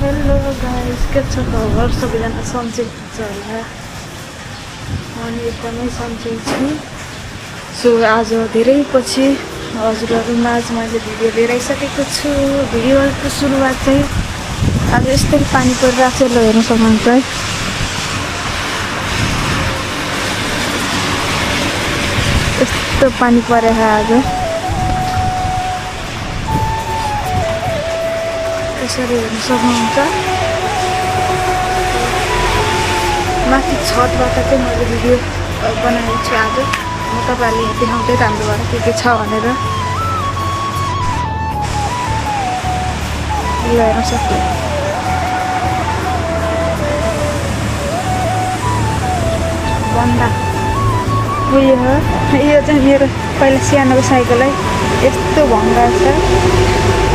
Hello guys, के छ खबर? सबैजना सन्चै हुनुहुन्छ होला। अनि एकदमै सन्चै छु। सो आज धेरै पछि हजुरहरू माझ मैले भिडियो लिएर आइसकेको छु। भिडियोको सुरुवात चाहिँ आज यस्तै पानी परिरहेको छ। ल हेर्न सक्नुहुन्छ है, यस्तो पानी परेको आज। यसरी हेर्न सक्नुहुन्छ। माथि छतबाट चाहिँ मैले भिडियो बनाएको छु आज। म तपाईँहरूले देखाउँदै त हाम्रो घर के छ भनेर। ल हेर्न सक्छु। भन्दा उयो हो, यो चाहिँ मेरो पहिला सानोको साइकल है। यस्तो भङ्गार छ,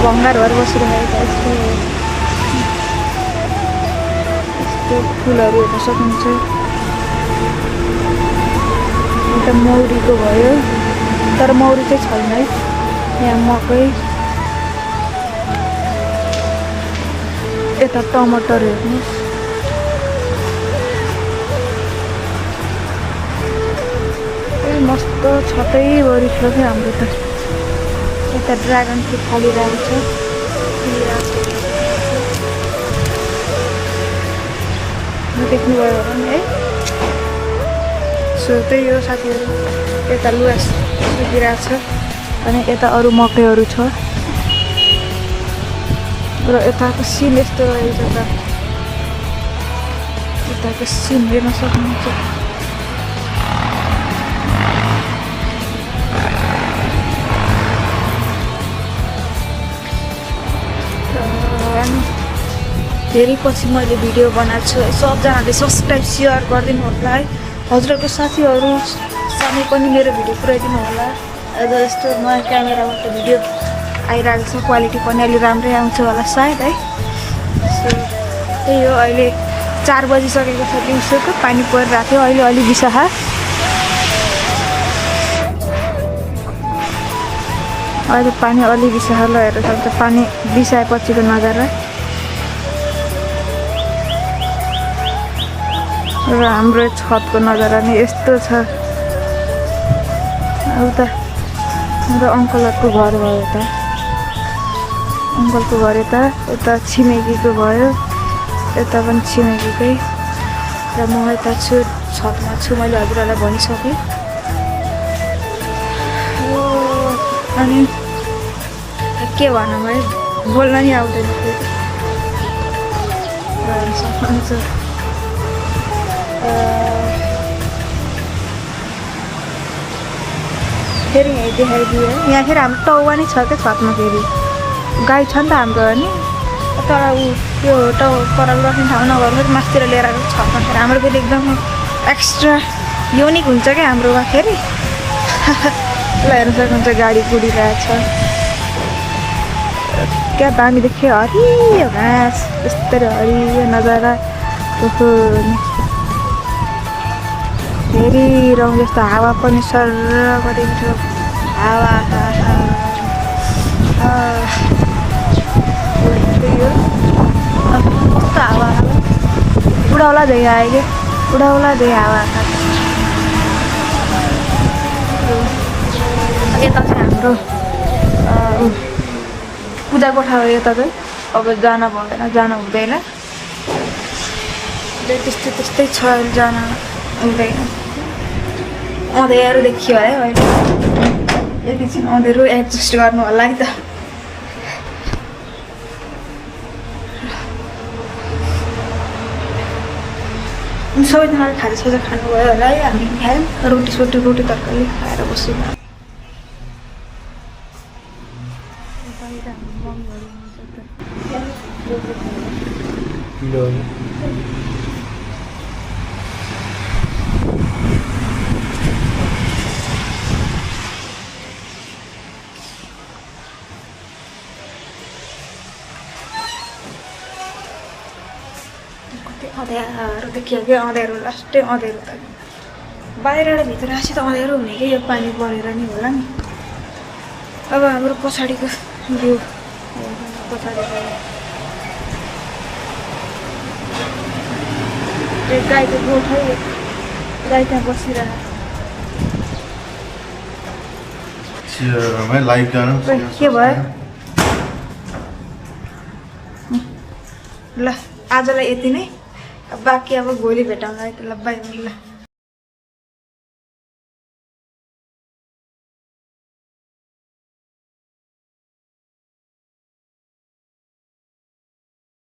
भङ्गार भएर बसिरहेको छ। यस्तो फुलहरू हेर्न सक्नुहुन्छ। एउटा मौरीको भयो, तर मौरी चाहिँ छैन है। यहाँ मकै, यता टमाटर हेर्नुहोस्। मस्त छतैभरि छ क्या हाम्रो त। यता ड्रागन फ्रुट फलिरहेको छ। देख्नुभयो होला नि है। सो त्यही हो साथीहरू। यता लुगास सुकिरहेको छ अनि यता अरू मकैहरू छ। र यताको सिन यस्तो रहेछ त। यताको सिन हेर्न सक्नुहुन्छ। धेरै पछि मैले भिडियो बनाएको छु। सबजनाले सब्सक्राइब सेयर गरिदिनु होला है। हजुरहरूको साथीहरू सामु पनि मेरो भिडियो पुऱ्याइदिनु होला। आज यस्तो नयाँ क्यामेराबाट भिडियो आइरहेको छ। क्वालिटी पनि अलि राम्रै आउँछ होला सायद है। सो त्यही हो। अहिले 4 बजिसकेको छ दिउँसोको। पानी परिरहेको थियो, अहिले अलि बिसाहा। अहिले पानी अलि बिसाहा। ल हेरेर सक्छ पानी बिसाएपछिको नजारा। र हाम्रो छतको नजारा नि यस्तो छ। उता मेरो अङ्कलहरूको घर भयो। यता अङ्कलको घर, यता छिमेकीको भयो। यता पनि छिमेकीकै। र म यता छु, छतमा छु। मैले हजुरहरूलाई भनिसकेँ। अनि के भनौँ है, बोल्न नि आउँदैन। फेरि यहीँ देखाइदियो है। यहाँ फेरि हाम्रो टाउवा नै छ क्या छतमा। फेरि गाई छ नि त हाम्रो नि। तर त्यो पराल राख्ने ठाउँ नभएर फेरि मासतिर लिएर आएको छतमा। फेरि हाम्रो फेरि एकदम एक्स्ट्रा युनिक हुन्छ क्या हाम्रोमा फेरि। ल हेर्न सक्नुहुन्छ गाडी कुदिरहेको छ। क्या दामी देख्यो, हरियो घाँस, यस्तै हरियो नजारा। धेरै रौँ जस्तो हावा पनि सर्र दिन्छ। हावा त्यही हो। कस्तो हावा उडाउला दे आयो क्या, उडाउला दे हावा। यता चाहिँ हाम्रो पूजा कोठा हो। यता चाहिँ अब जान भएन, जान हुँदैन। त्यस्तै छ, जान हुँदैन। अँध्यारो देखियो है अहिले। एकैछिन अँध्यारो एडजस्ट गर्नु होला है त। सबैजनाले खाजासाजा खानुभयो होला है। हामी खायौँ रोटी तरकारी खाएर बस्यौँ। अँध्यारो देखियो क्या, अँध्यारो लास्टै अँध्यारो त। बाहिरबाट भित्र आएपछि त अँध्यारो हुने कि यो पानी परेर नि होला नि। अब हाम्रो पछाडिको भ्यू, पछाडिको गाईको गोठै गाई त्यहाँ बसिरहेको चियरमै लाइक गरौँ के भयो ल आजलाई यति नै बाँकी अब भोलि भेटौँला है त ल बाई ल